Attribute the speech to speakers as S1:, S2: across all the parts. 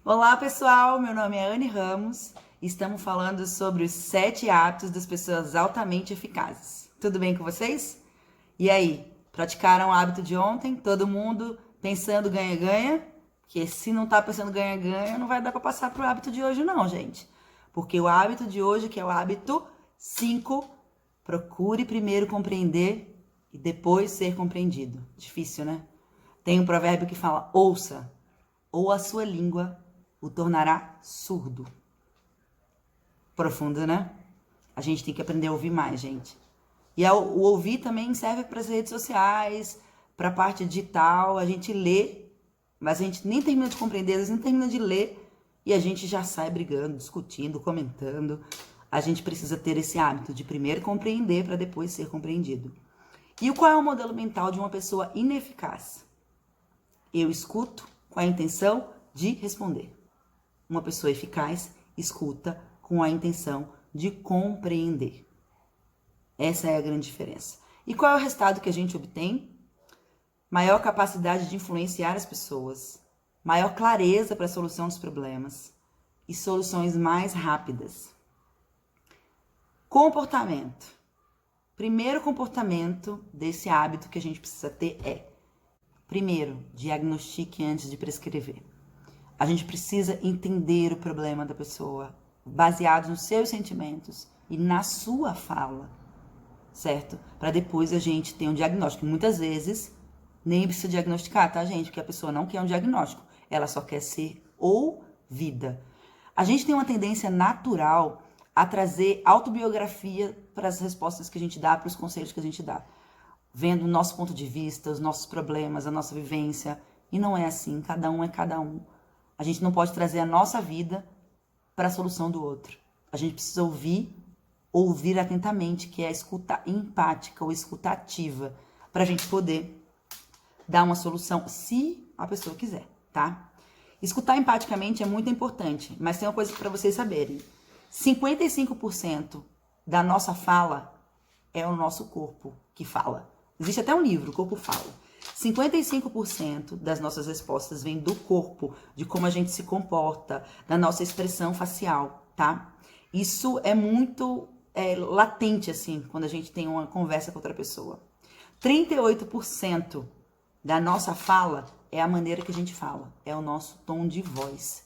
S1: Olá, pessoal. Meu nome é Anne Ramos. Estamos falando sobre os 7 hábitos das pessoas altamente eficazes. Tudo bem com vocês? E aí, praticaram o hábito de ontem? Todo mundo pensando ganha-ganha? Porque se não tá pensando ganha-ganha, não vai dar para passar pro hábito de hoje não, gente. Porque o hábito de hoje, que é o hábito 5, procure primeiro compreender e depois ser compreendido. Difícil, né? Tem um provérbio que fala: ouça, ou a sua língua o tornará surdo. Profundo, né? A gente tem que aprender a ouvir mais, gente. E o ouvir também serve para as redes sociais, para a parte digital. A gente lê, mas a gente nem termina de compreender, a gente nem termina de ler e a gente já sai brigando, discutindo, comentando. A gente precisa ter esse hábito de primeiro compreender para depois ser compreendido. E qual é o modelo mental de uma pessoa ineficaz? Eu escuto com a intenção de responder. Uma pessoa eficaz escuta com a intenção de compreender. Essa é a grande diferença. E qual é o resultado que a gente obtém? Maior capacidade de influenciar as pessoas, maior clareza para a solução dos problemas e soluções mais rápidas. Comportamento. Primeiro comportamento desse hábito que a gente precisa ter é: primeiro, diagnostique antes de prescrever. A gente precisa entender o problema da pessoa, baseado nos seus sentimentos e na sua fala, certo? Para depois a gente ter um diagnóstico. Muitas vezes nem precisa diagnosticar, tá, gente? Porque a pessoa não quer um diagnóstico, ela só quer ser ouvida. A gente tem uma tendência natural a trazer autobiografia para as respostas que a gente dá, para os conselhos que a gente dá, vendo o nosso ponto de vista, os nossos problemas, a nossa vivência. E não é assim, cada um é cada um. A gente não pode trazer a nossa vida para a solução do outro. A gente precisa ouvir atentamente, que é a escuta empática ou escuta ativa, para a gente poder dar uma solução, se a pessoa quiser, tá? Escutar empaticamente é muito importante, mas tem uma coisa para vocês saberem. 55% da nossa fala é o nosso corpo que fala. Existe até um livro, O Corpo Fala. 55% das nossas respostas vem do corpo, de como a gente se comporta, da nossa expressão facial, tá? Isso é muito latente, assim, quando a gente tem uma conversa com outra pessoa. 38% da nossa fala é a maneira que a gente fala, é o nosso tom de voz.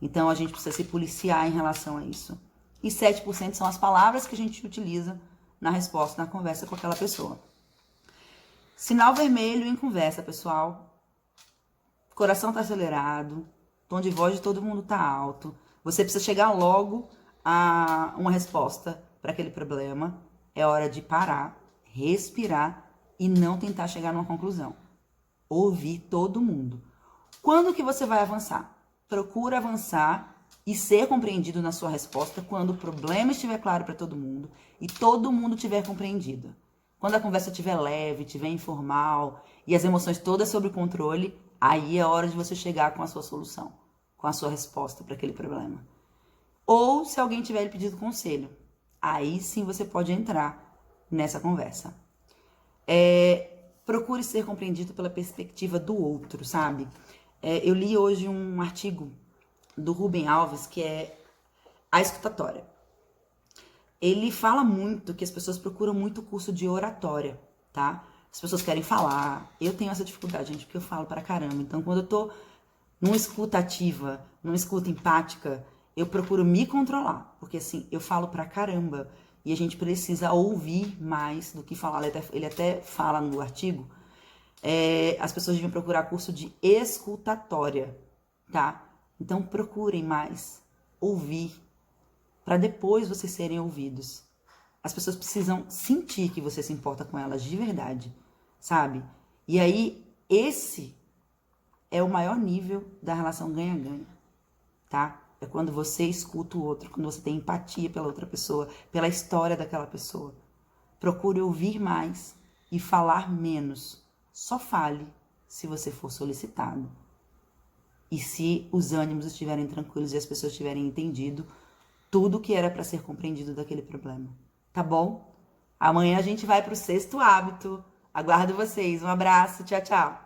S1: Então, a gente precisa se policiar em relação a isso. E 7% são as palavras que a gente utiliza na resposta, na conversa com aquela pessoa. Sinal vermelho em conversa, pessoal. Coração tá acelerado, tom de voz de todo mundo tá alto. Você precisa chegar logo a uma resposta para aquele problema. É hora de parar, respirar e não tentar chegar numa conclusão. Ouvir todo mundo. Quando que você vai avançar? Procura avançar e ser compreendido na sua resposta quando o problema estiver claro para todo mundo e todo mundo tiver compreendido. Quando a conversa estiver leve, estiver informal e as emoções todas sob controle, aí é hora de você chegar com a sua solução, com a sua resposta para aquele problema. Ou se alguém tiver lhe pedido conselho, aí sim você pode entrar nessa conversa. Procure ser compreendido pela perspectiva do outro, sabe? Eu li hoje um artigo do Rubem Alves, que é A Escutatória. Ele fala muito que as pessoas procuram muito curso de oratória, tá? As pessoas querem falar. Eu tenho essa dificuldade, gente, porque eu falo pra caramba. Então, quando eu tô numa escuta ativa, numa escuta empática, eu procuro me controlar. Porque, assim, eu falo pra caramba. E a gente precisa ouvir mais do que falar. Ele até fala no artigo, as pessoas devem procurar curso de escutatória, tá? Então, procurem mais ouvir, para depois vocês serem ouvidos. As pessoas precisam sentir que você se importa com elas de verdade, sabe? E aí, esse é o maior nível da relação ganha-ganha, tá? É quando você escuta o outro, quando você tem empatia pela outra pessoa, pela história daquela pessoa. Procure ouvir mais e falar menos. Só fale se você for solicitado. E se os ânimos estiverem tranquilos e as pessoas tiverem entendido tudo que era para ser compreendido daquele problema. Tá bom? Amanhã a gente vai pro 6º hábito. Aguardo vocês. Um abraço. Tchau, tchau.